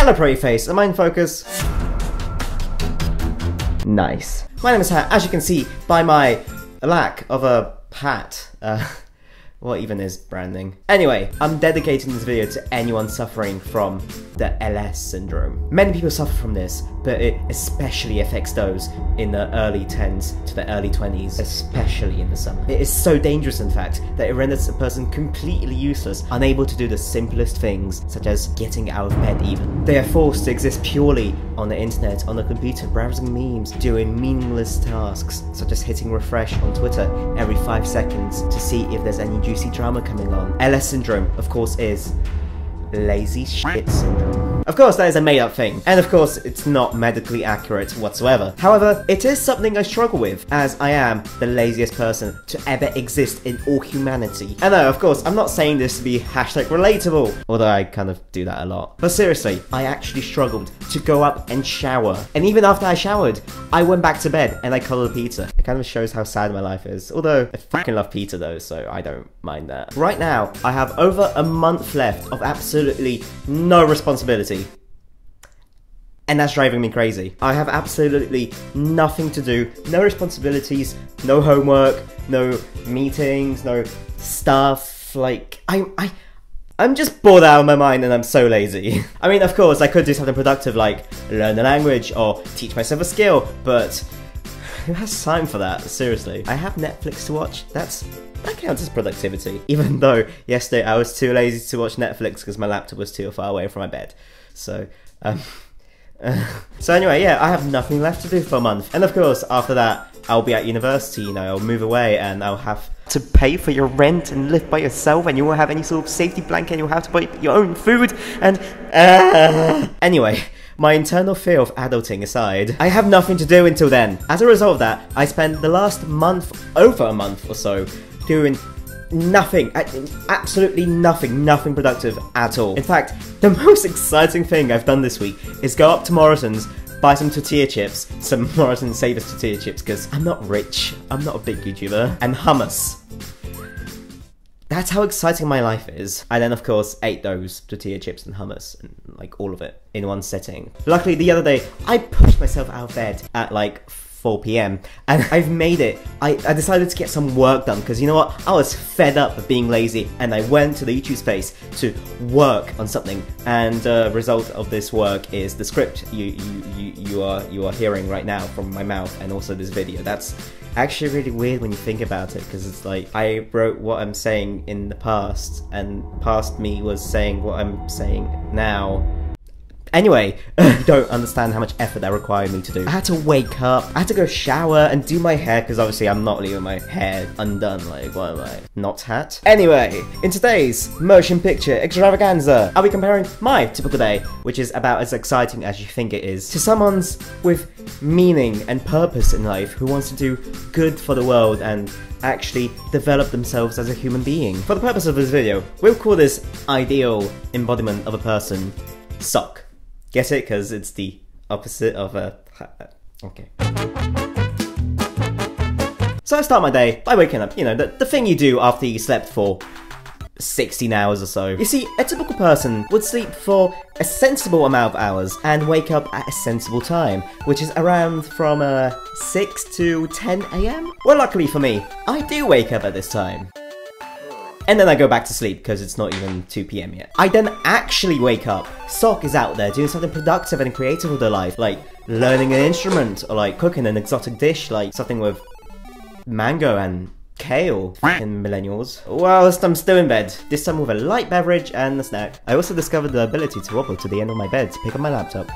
Hello pretty face, am I in focus? Nice. My name is Hat, as you can see by my lack of a hat. What even is branding? Anyway, I'm dedicating this video to anyone suffering from the LS syndrome. Many people suffer from this, but it especially affects those in the early 10s to the early 20s, especially in the summer. It is so dangerous, in fact, that it renders a person completely useless, unable to do the simplest things, such as getting out of bed even. They are forced to exist purely on the internet, on the computer, browsing memes, doing meaningless tasks, such as hitting refresh on Twitter every 5 seconds to see if there's any juicy drama coming on. LS syndrome, of course, is lazy shit syndrome. Of course, that is a made-up thing, and of course, it's not medically accurate whatsoever. However, it is something I struggle with, as I am the laziest person to ever exist in all humanity. And no, of course, I'm not saying this to be #relatable, although I kind of do that a lot. But seriously, I actually struggled to go up and shower, and even after I showered, I went back to bed and I colored pizza. It kind of shows how sad my life is, although I fucking love pizza though, so I don't mind that. Right now, I have over a month left of absolutely no responsibility. And that's driving me crazy. I have absolutely nothing to do, no responsibilities, no homework, no meetings, no stuff. Like, I'm just bored out of my mind and I'm so lazy. I mean, of course, I could do something productive like learn a language or teach myself a skill, but who has time for that? Seriously. I have Netflix to watch. That counts as productivity. Even though yesterday I was too lazy to watch Netflix because my laptop was too far away from my bed. So, so anyway, yeah, I have nothing left to do for a month. And of course, after that, I'll be at university, you know, I'll move away and I'll have to pay for your rent and live by yourself and you won't have any sort of safety blanket and you'll have to buy your own food and... Anyway, my internal fear of adulting aside, I have nothing to do until then. As a result of that, I spent the last month, over a month or so, doing nothing, absolutely nothing productive at all. In fact, the most exciting thing I've done this week is go up to Morrison's, buy some tortilla chips, some Morrison Savers tortilla chips, because I'm not rich, I'm not a big YouTuber, and hummus. That's how exciting my life is. I then, of course, ate those tortilla chips and hummus, and like all of it, in one sitting. Luckily, the other day, I pushed myself out of bed at like 4 PM and I've made it. I decided to get some work done because you know what? I was fed up of being lazy and I went to the YouTube space to work on something, and the result of this work is the script you are hearing right now from my mouth, and also this video. That's actually really weird when you think about it, because it's like I wrote what I'm saying in the past and past me was saying what I'm saying now. Anyway, you don't understand how much effort that required me to do. I had to wake up, I had to go shower and do my hair, because obviously I'm not leaving my hair undone, like, what am I? Not Hat? Anyway, in today's motion picture extravaganza, I'll be comparing my typical day, which is about as exciting as you think it is, to someone's with meaning and purpose in life, who wants to do good for the world and actually develop themselves as a human being. For the purpose of this video, we'll call this ideal embodiment of a person Sock. Get it? Because it's the opposite of a... okay. So I start my day by waking up, you know, the thing you do after you slept for 16 hours or so. You see, a typical person would sleep for a sensible amount of hours and wake up at a sensible time, which is around from 6 to 10 AM? Well, luckily for me, I do wake up at this time. And then I go back to sleep because it's not even 2 PM yet. I then actually wake up. Sock is out there doing something productive and creative with their life, like learning an instrument or like cooking an exotic dish, like something with mango and kale. Fucking millennials. Whilst I'm still in bed, this time with a light beverage and a snack. I also discovered the ability to wobble to the end of my bed to pick up my laptop.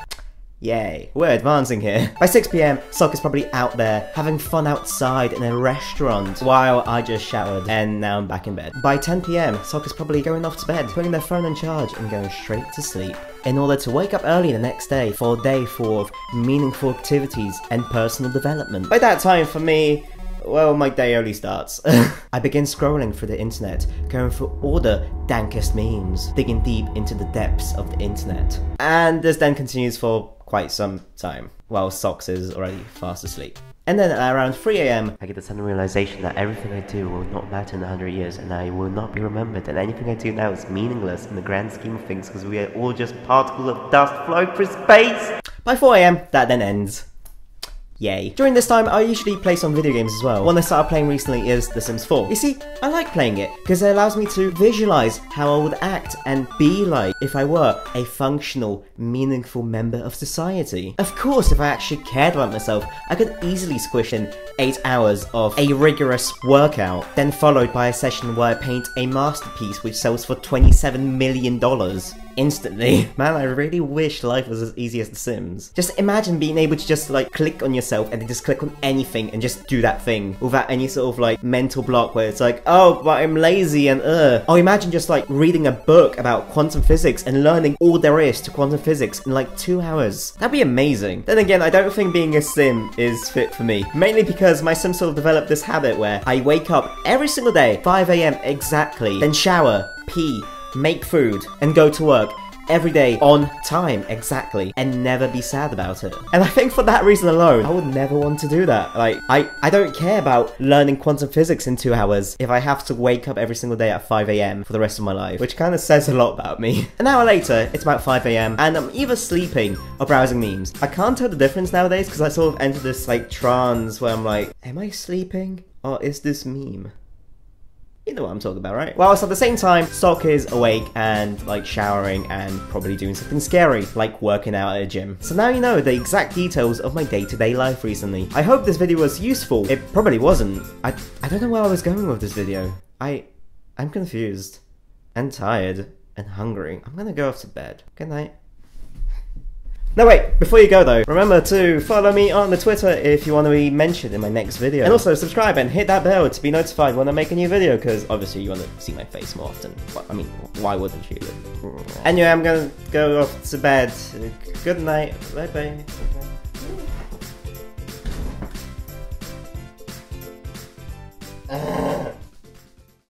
Yay, we're advancing here. By 6 PM, Sock is probably out there having fun outside in a restaurant while I just showered and now I'm back in bed. By 10 PM, Sock is probably going off to bed, putting their phone on charge and going straight to sleep in order to wake up early the next day for a day full of meaningful activities and personal development. By that time, for me, well, my day only starts. I begin scrolling through the internet, going through all the dankest memes, digging deep into the depths of the internet. And this then continues for quite some time, while Socks is already fast asleep. And then at around 3 AM, I get the sudden realization that everything I do will not matter in 100 years and I will not be remembered, and anything I do now is meaningless in the grand scheme of things because we are all just particles of dust floating through space. By 4 AM, that then ends. Yay. During this time, I usually play some video games as well. One I started playing recently is The Sims 4. You see, I like playing it because it allows me to visualize how I would act and be like if I were a functional, meaningful member of society. Of course, if I actually cared about myself, I could easily squish in 8 hours of a rigorous workout, then followed by a session where I paint a masterpiece which sells for $27 million. Instantly. Man, I really wish life was as easy as The Sims. Just imagine being able to just like click on yourself and then just click on anything and just do that thing without any sort of like mental block where it's like, oh, but I'm lazy and Or imagine just like reading a book about quantum physics and learning all there is to quantum physics in like 2 hours. That'd be amazing. Then again, I don't think being a sim is fit for me. Mainly because my sim sort of developed this habit where I wake up every single day, 5 AM exactly, then shower, pee, make food, and go to work every day on time exactly, and never be sad about it. And I think for that reason alone, I would never want to do that. Like, I don't care about learning quantum physics in 2 hours if I have to wake up every single day at 5 AM for the rest of my life, which kind of says a lot about me. An hour later, it's about 5 AM, and I'm either sleeping or browsing memes. I can't tell the difference nowadays because I sort of enter this like trance where I'm like, am I sleeping or is this meme? You know what I'm talking about, right? Whilst at the same time, Sock is awake and like showering and probably doing something scary, like working out at a gym. So now you know the exact details of my day-to-day life recently. I hope this video was useful. It probably wasn't. I don't know where I was going with this video. I'm confused and tired and hungry. I'm gonna go off to bed. Good night. No wait, before you go though, remember to follow me on the Twitter if you want to be mentioned in my next video. And also subscribe and hit that bell to be notified when I make a new video, because obviously you want to see my face more often. I mean, why wouldn't you? Anyway, I'm gonna go off to bed. Good night. Bye bye.